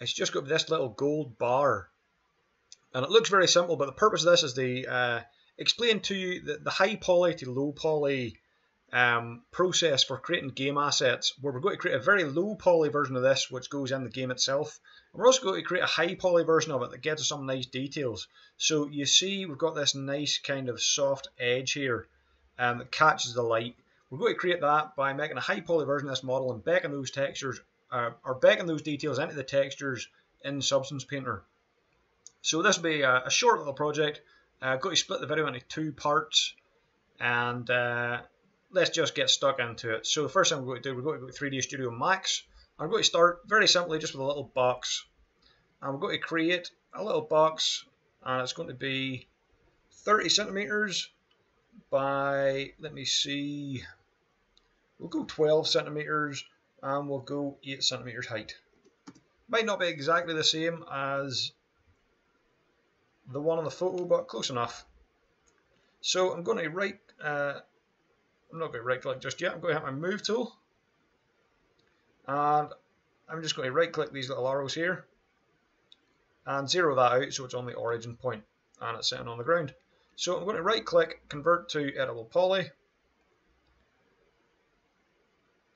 it's just got this little gold bar. And it looks very simple, but the purpose of this is to explain to you the high poly to low poly process for creating game assets, where we're going to create a very low poly version of this, which goes in the game itself. And we're also going to create a high poly version of it that gets us some nice details. So you see we've got this nice kind of soft edge here that catches the light. We're going to create that by making a high poly version of this model and baking those textures, or baking those details into the textures in Substance Painter. So this will be a short little project. I've got to split the video into 2 parts, and let's just get stuck into it. So the first thing we're going to do, we're going to go to 3D Studio Max. I'm going to start very simply just with a little box. And we're going to create a little box, and it's going to be 30 centimeters by, let me see, we'll go 12 centimeters, and we'll go 8 centimeters height. Might not be exactly the same as the one on the photo, but close enough. So I'm going to I'm not going to right click just yet. I'm going to hit my move tool, and I'm just going to right click these little arrows here and zero that out so it's on the origin point and it's sitting on the ground. So I'm going to right click, convert to editable poly.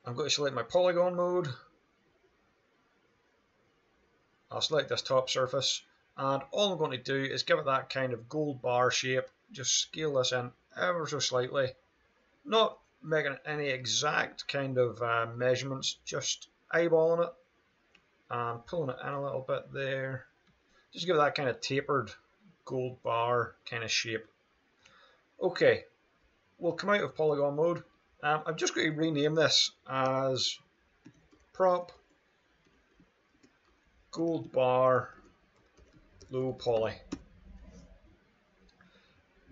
I'm going to select my polygon mode. I'll select this top surface, and all I'm going to do is give it that kind of gold bar shape. Just scale this in ever so slightly, not making any exact kind of measurements, just eyeballing it and pulling it in a little bit there. Just give it that kind of tapered gold bar kind of shape. Okay, we'll come out of polygon mode. I'm just going to rename this as prop gold bar low poly.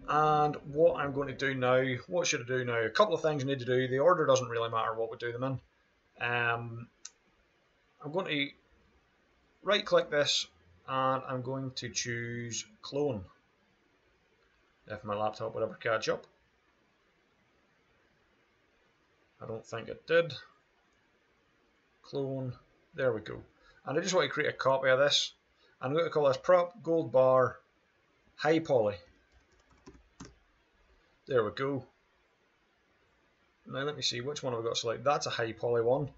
And what I'm going to do now, what should I do now? A couple of things I need to do. The order doesn't really matter what we do them in. I'm going to right click this, and I'm going to choose clone. If my laptop would ever catch up. I don't think it did. Clone, there we go. And I just want to create a copy of this. I'm going to call this prop gold bar high poly. There we go. Now let me see, which one have I got selected? That's a high poly one.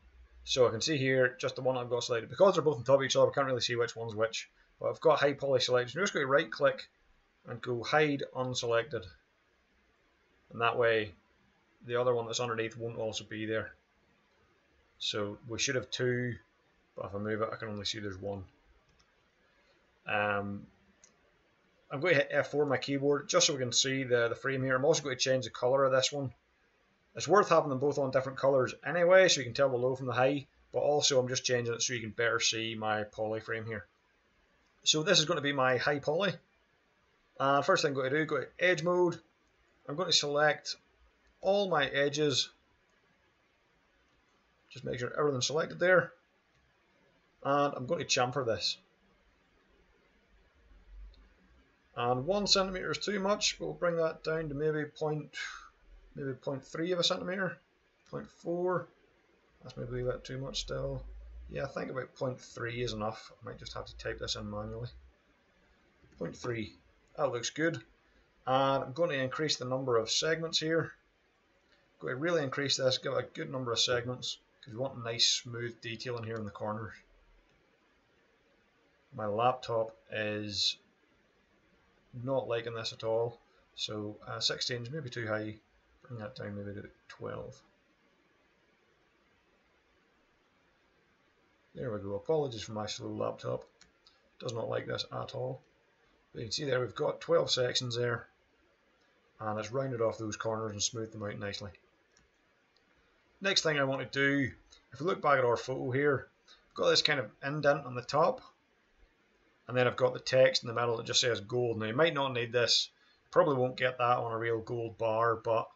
So I can see here just the one I've got selected. Because they're both on top of each other, I can't really see which one's which. But I've got high poly selected. I'm just going to right click and go hide unselected. And that way the other one that's underneath won't also be there. So we should have 2, but if I move it I can only see there's 1. I'm going to hit F4 on my keyboard just so we can see the frame here. I'm also going to change the colour of this one. It's worth having them both on different colours anyway, so you can tell the low from the high, but also I'm just changing it so you can better see my poly frame here. So this is going to be my high poly. First thing I'm going to do, go to edge mode. I'm going to select all my edges. Just make sure everything's selected there. And I'm going to chamfer this. And 1 centimeter is too much, but we'll bring that down to maybe 0.3 of a centimeter, 0.4. That's maybe a bit too much still. Yeah, I think about 0.3 is enough. I might just have to type this in manually. 0.3, that looks good. And I'm going to increase the number of segments here. I'm going to really increase this, give it a good number of segments, because we want a nice smooth detail in here in the corners. My laptop is not liking this at all, so 16 is maybe too high. Bring that down maybe to 12. There we go. Apologies for my slow laptop. Does not like this at all. But you can see there we've got 12 sections there, and it's rounded off those corners and smoothed them out nicely. Next thing I want to do, if we look back at our photo here, I've got this kind of indent on the top, and then I've got the text in the middle that just says gold. Now you might not need this, probably won't get that on a real gold bar, but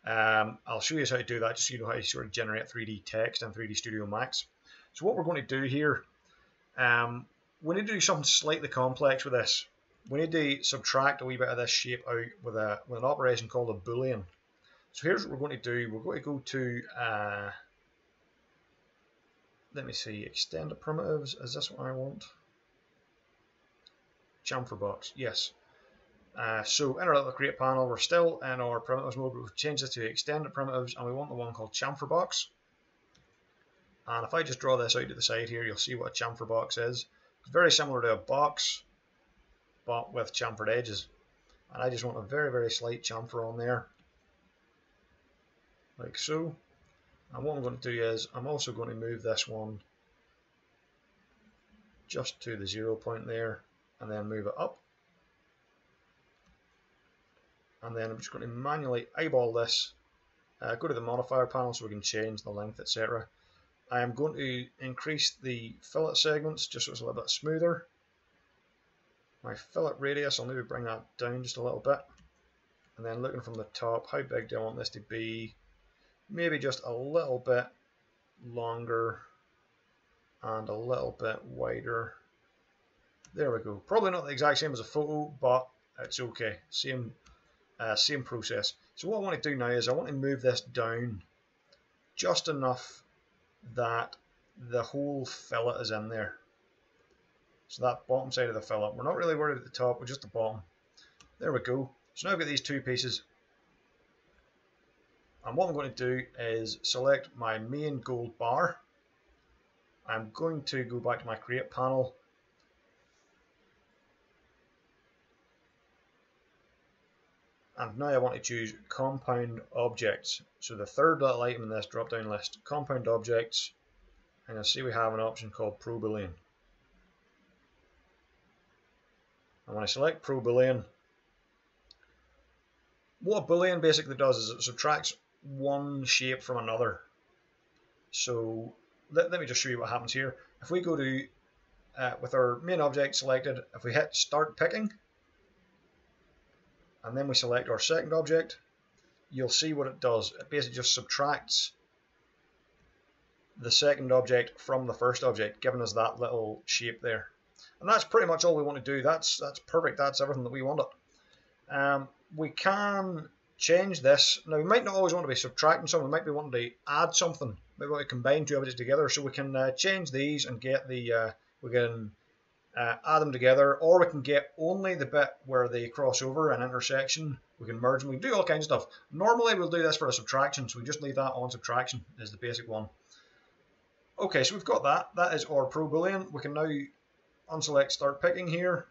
I'll show you how to do that just so you know how to sort of generate 3D text in 3D Studio Max. So what we're going to do here, we need to do something slightly complex with this. We need to subtract a wee bit of this shape out with an operation called a Boolean. So here's what we're going to do. We're going to go to let me see, extended primitives, is this what I want? Chamfer box, yes. So in our little create panel, we're still in our primitives mode, but we've changed this to extended primitives, and we want the one called chamfer box. And if I just draw this out to the side here, you'll see what a chamfer box is. It's very similar to a box, but with chamfered edges. And I just want a very, very slight chamfer on there, like so. And what I'm going to do is, I'm also going to move this one just to the 0 point there, and then move it up. And then I'm just going to manually eyeball this, go to the modifier panel so we can change the length, etc. I am going to increase the fillet segments just so it's a little bit smoother. My fillet radius, I'll maybe bring that down just a little bit. And then looking from the top, how big do I want this to be? Maybe just a little bit longer and a little bit wider. There we go. Probably not the exact same as a photo, but it's okay. Same process. So what I want to do now is I want to move this down just enough that the whole fillet is in there. So that bottom side of the fillet. We're not really worried about the top, we're just the bottom. There we go. So now I've got these two pieces. And what I'm going to do is select my main gold bar. I'm going to go back to my create panel. And now I want to choose compound objects. So the third little item in this drop down list, compound objects. And you'll see we have an option called Pro Boolean. And when I select Pro Boolean, what a Boolean basically does is it subtracts one shape from another. So let me just show you what happens here. If we go to, with our main object selected, if we hit start picking, and then we select our second object, you'll see what it does. It basically just subtracts the second object from the first object, giving us that little shape there. And that's pretty much all we want to do. That's perfect. That's everything that we wanted. We can change this. Now, we might not always want to be subtracting something. We might be wanting to add something. Maybe want to combine two objects together. So we can change these and get the, we can add them together, or we can get only the bit where they cross over an intersection. We can merge them. We can do all kinds of stuff. Normally, we'll do this for a subtraction. So we just leave that on subtraction is the basic one. Okay, so we've got that. That is our Pro Boolean. We can now unselect start picking here,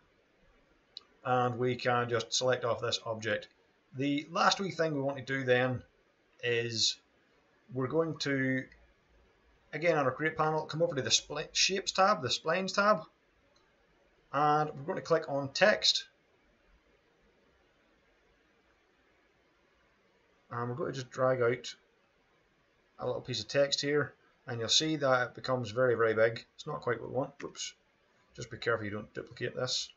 and we can just select off this object. The last wee thing we want to do then is we're going to, again on our create panel, come over to the shapes tab, the splines tab, and we're going to click on text, and we're going to just drag out a little piece of text here, and you'll see that it becomes very, very big. It's not quite what we want. Oops. Just be careful you don't duplicate this.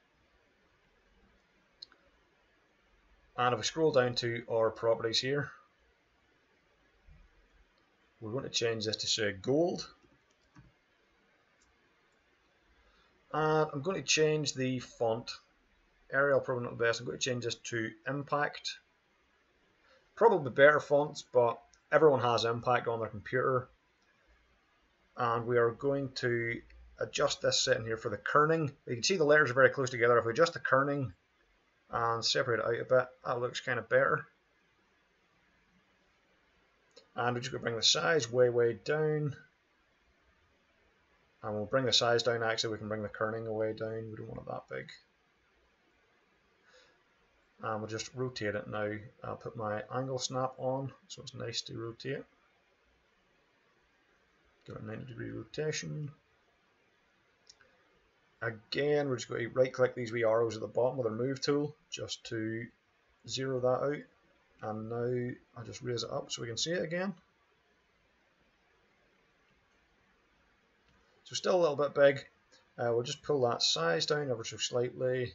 And if we scroll down to our properties here, we're going to change this to say gold. And I'm going to change the font. Arial probably not the best. I'm going to change this to Impact. Probably better fonts, but everyone has Impact on their computer. And we are going to adjust this setting here for the kerning. You can see the letters are very close together. If we adjust the kerning and separate it out a bit, that looks kind of better. And we're just going to bring the size way, way down. And we'll bring the size down. Actually, we can bring the kerning way down. We don't want it that big. And we'll just rotate it now. I'll put my angle snap on so it's nice to rotate. Give it a 90-degree rotation. Again, we're just going to right click these wee arrows at the bottom with our move tool just to zero that out. And now I'll just raise it up so we can see it again. So still a little bit big. We'll just pull that size down ever so slightly.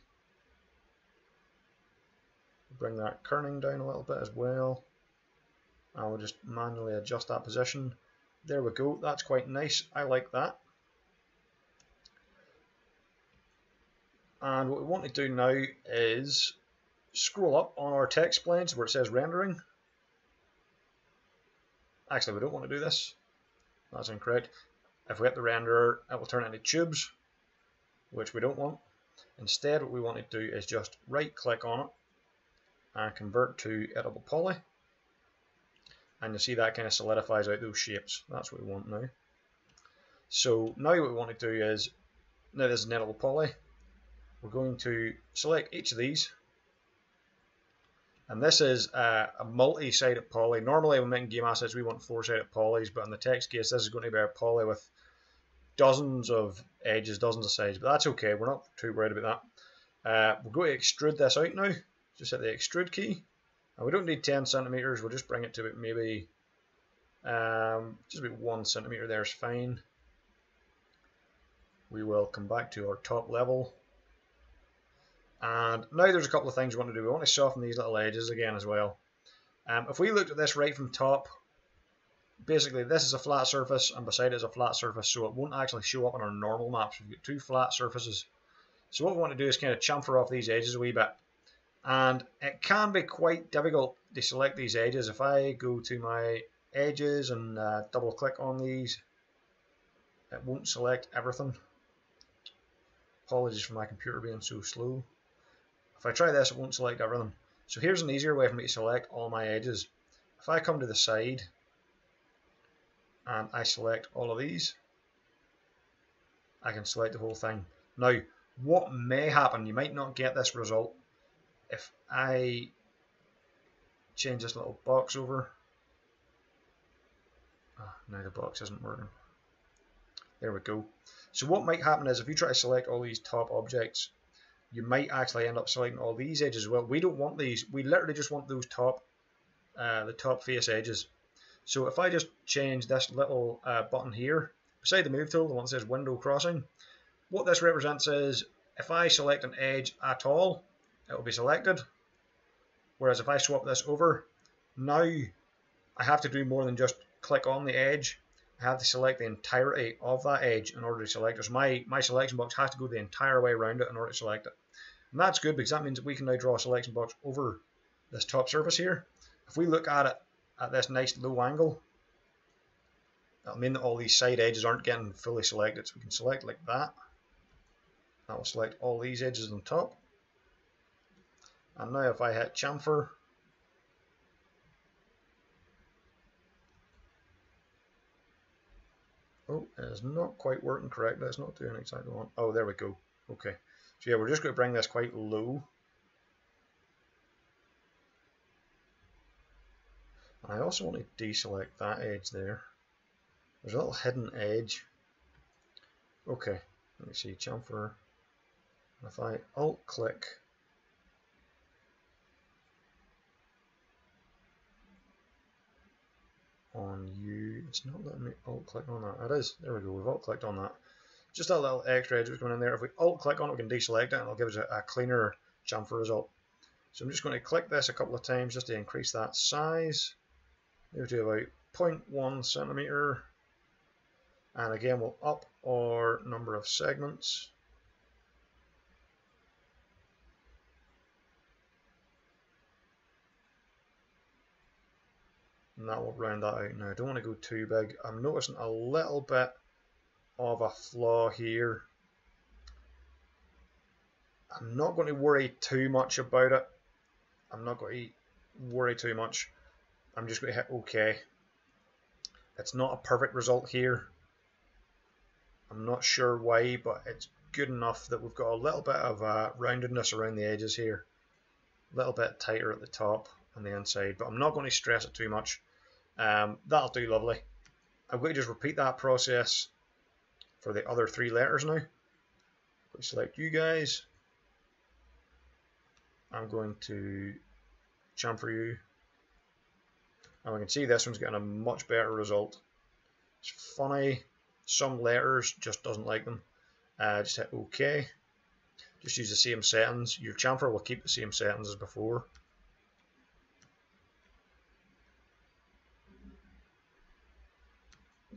Bring that kerning down a little bit as well. And we'll just manually adjust that position. There we go. That's quite nice. I like that. And what we want to do now is scroll up on our text splines where it says rendering. Actually, we don't want to do this. That's incorrect. If we hit the renderer, it will turn into tubes, which we don't want. Instead, what we want to do is just right click on it and convert to editable poly. And you'll see that kind of solidifies out those shapes. That's what we want now. So now what we want to do is, now this is an editable poly, we're going to select each of these. And this is a multi-sided poly. Normally when making game assets we want 4-sided polys, but in the text case this is going to be a poly with dozens of edges, dozens of sides, but that's okay, we're not too worried about that. We're going to extrude this out now. Just hit the extrude key. And we don't need 10 centimeters, we'll just bring it to maybe just about 1 centimeter there is fine. We will come back to our top level. And now there's a couple of things we want to do. We want to soften these little edges again as well. If we looked at this right from top, basically this is a flat surface and beside it is a flat surface, so it won't actually show up on our normal maps. We've got two flat surfaces. So what we want to do is kind of chamfer off these edges a wee bit. And it can be quite difficult to select these edges. If I go to my edges and double click on these, it won't select everything. Apologies for my computer being so slow. If I try this, it won't select everything. So here's an easier way for me to select all my edges. If I come to the side and I select all of these, I can select the whole thing. Now, what may happen, you might not get this result, if I change this little box over. Now the box isn't working. There we go. So what might happen is if you try to select all these top objects, you might actually end up selecting all these edges as well. We don't want these. We literally just want those top, the top face edges. So if I just change this little button here, beside the move tool, the one that says window crossing, what this represents is if I select an edge at all, it will be selected. Whereas if I swap this over, now I have to do more than just click on the edge. I have to select the entirety of that edge in order to select it. So my selection box has to go the entire way around it in order to select it. And that's good because that means that we can now draw a selection box over this top surface here. If we look at it at this nice low angle, that'll mean that all these side edges aren't getting fully selected. So we can select like that. That will select all these edges on top. And now if I hit chamfer, oh, it is not quite working correctly. It's not doing exactly what. Oh, there we go. Okay. So yeah, we're just going to bring this quite low. And I also want to deselect that edge there. There's a little hidden edge. Okay. Let me see. Chamfer. If I alt click, on you, it's not letting me alt click on that. It is. There we go. We've alt clicked on that. Just that little extra edge that's going in there. If we alt click on it, we can deselect it and it'll give us a cleaner chamfer result. So I'm just going to click this a couple of times just to increase that size. Maybe to about 0.1 centimeter. And again, we'll up our number of segments. And that will round that out. Now I don't want to go too big. I'm noticing a little bit of a flaw here. I'm not going to worry too much about it. I'm not going to worry too much. I'm just going to hit OK. It's not a perfect result here. I'm not sure why, but it's good enough that we've got a little bit of roundedness around the edges here. A little bit tighter at the top and the inside, but I'm not going to stress it too much. That'll do lovely. I'm going to just repeat that process for the other three letters now. I'll select you guys. I'm going to chamfer you. And we can see this one's getting a much better result. It's funny, some letters just doesn't like them. Just hit OK. Just use the same settings. Your chamfer will keep the same settings as before.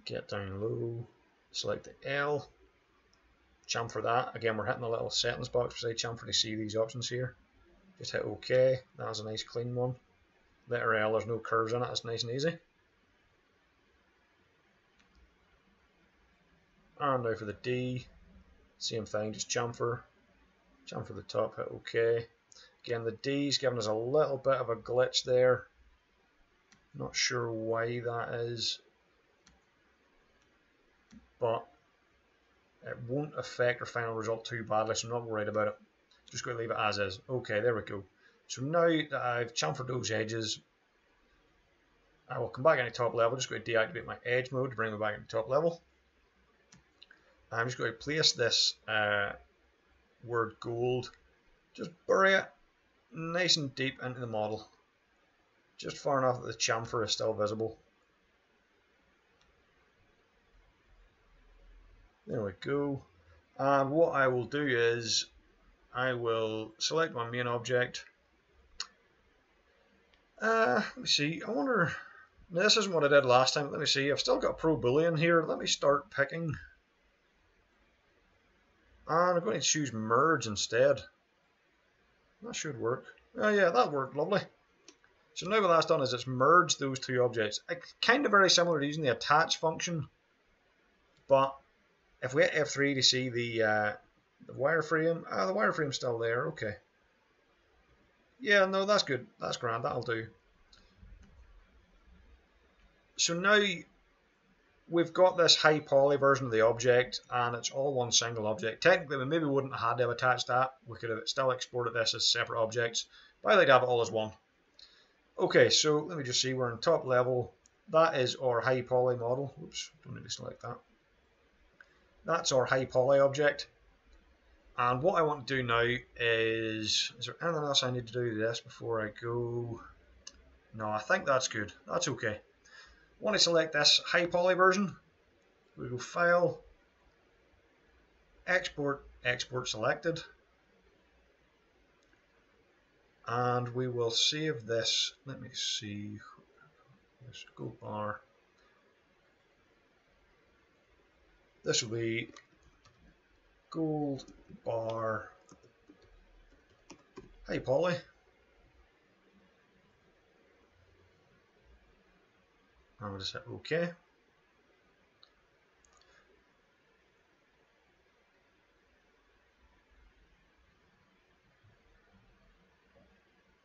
Get down low, select the L, chamfer that. Again, we're hitting the little settings box beside chamfer to see these options here. Just hit OK. That's a nice clean one. Letter L, there's no curves in it. It's nice and easy. And now for the D, same thing, just chamfer the top, hit OK. Again, the D's giving us a little bit of a glitch there. Not sure why that is, but it won't affect our final result too badly, so I'm not worried about it. Just going to leave it as is. Okay, there we go. So now that I've chamfered those edges, I will come back into top level. Just going to deactivate my edge mode to bring me back into top level. I'm just going to place this word gold, just bury it nice and deep into the model, just far enough that the chamfer is still visible. There we go. And what I will do is I will select my main object. Let me see. I wonder. Now, this isn't what I did last time. Let me see. I've still got pro Boolean here. Let me start picking. And I'm going to choose merge instead. That should work. Oh yeah, that worked lovely. So now what that's done is it's merged those two objects. It's kind of very similar to using the attach function, but if we hit F3 to see the wireframe, the wireframe's still there. Okay. Yeah, no, that's good. That's grand. That'll do. So now we've got this high poly version of the object, and it's all one single object. Technically, we maybe wouldn't have had to have attached that. We could have still exported this as separate objects, but I like to have it all as one. Okay, so let me just see. We're in top level. That is our high poly model. Oops, don't need to select that. That's our high poly object. And what I want to do now is there anything else I need to do to this before I go? No, I think that's good. That's okay. I want to select this high poly version. We go File, Export, Export Selected. And we will save this. Let me see. Let's go bar. This will be gold bar high poly. And we'll just hit OK.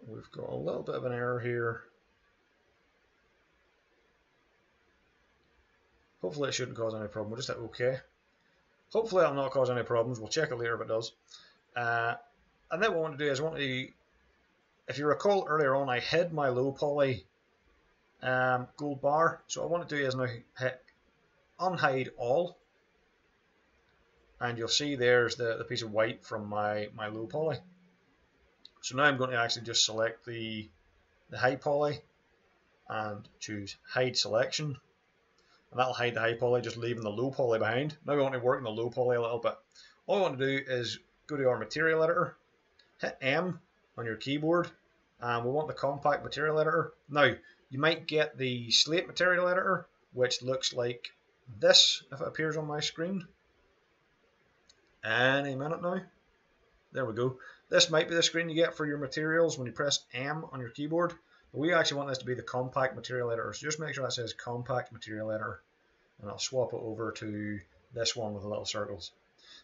We've got a little bit of an error here. Hopefully it shouldn't cause any problem. We'll just hit OK. Hopefully it'll not cause any problems. We'll check it later if it does. And then what I want to do is if you recall earlier on, I hid my low poly gold bar. So what I want to do is now hit unhide all. And you'll see there's the piece of white from my low poly. So now I'm going to actually just select the high poly and choose hide selection. And that'll hide the high poly, just leaving the low poly behind. Now we want to work in the low poly a little bit. All we want to do is go to our material editor, hit M on your keyboard, and we want the compact material editor. Now, you might get the slate material editor, which looks like this if it appears on my screen. Any minute now. There we go. This might be the screen you get for your materials when you press M on your keyboard. But we actually want this to be the compact material editor. So just make sure that says compact material editor. And I'll swap it over to this one with the little circles.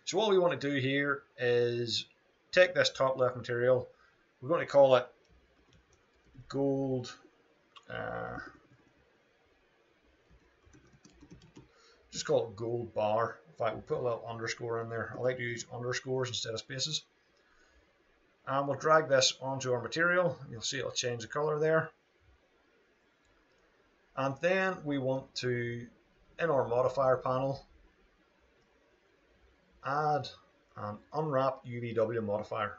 So what we want to do here is take this top left material. We're going to call it gold. Just call it gold bar. In fact, we'll put a little underscore in there. I like to use underscores instead of spaces. And we'll drag this onto our material. You'll see it'll change the color there. And then we want to, in our modifier panel, add an Unwrap Uvw modifier.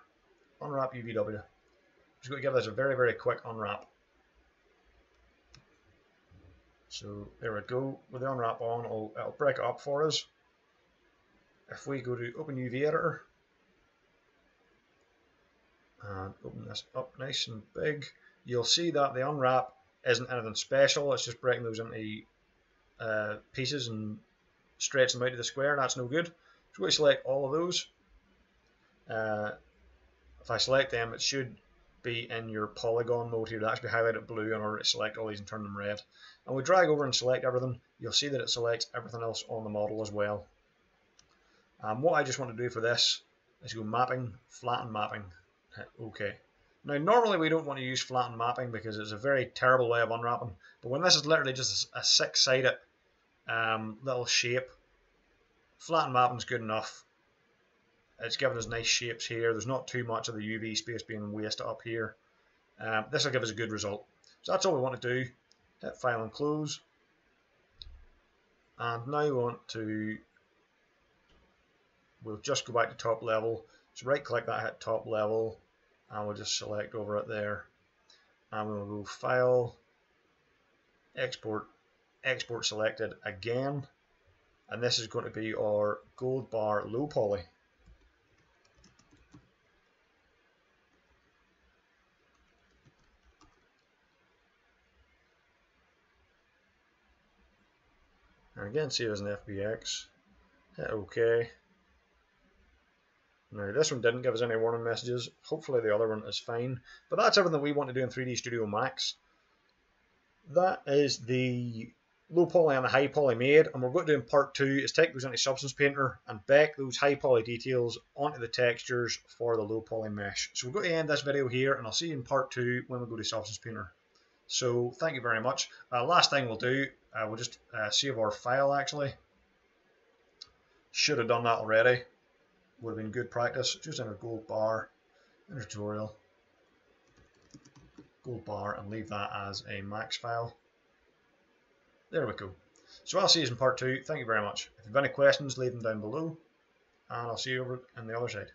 Unwrap Uvw. Just going to give this a very, very quick unwrap. So there we go. With the unwrap on, it'll break it up for us. If we go to Open UV Editor and open this up nice and big, you'll see that the unwrap isn't anything special. It's just breaking those into pieces and stretching them out to the square. That's no good. So we select all of those. If I select them, it should be in your polygon mode here. That should be highlighted blue in order to select all these and turn them red. And we drag over and select everything. You'll see that it selects everything else on the model as well. What I just want to do for this is go mapping, flatten mapping, hit OK. Now normally we don't want to use flatten mapping because it's a very terrible way of unwrapping, but when this is literally just a six-sided little shape, flatten mapping is good enough. It's giving us nice shapes here. There's not too much of the UV space being wasted up here. This will give us a good result. So that's all we want to do. Hit File and Close. And now we want to, we'll just go back to top level. So right click that, hit top level, and we'll just select over it there. And we'll go File, Export, Export Selected again. And this is going to be our gold bar low poly. And again, save as an FBX. Hit OK. Now this one didn't give us any warning messages. Hopefully the other one is fine. But that's everything we want to do in 3D Studio Max. That is the low poly and the high poly made, and we're going to do in part 2 is take those into Substance Painter and back those high poly details onto the textures for the low poly mesh. So we're going to end this video here, and I'll see you in part 2 when we go to Substance Painter. So thank you very much. Last thing we'll do, we'll just save our file actually. Should have done that already. Would have been good practice. Just enter gold bar, enter tutorial, gold bar, and leave that as a max file. There we go. So I'll see you in part 2. Thank you very much. If you have any questions, leave them down below, and I'll see you over on the other side.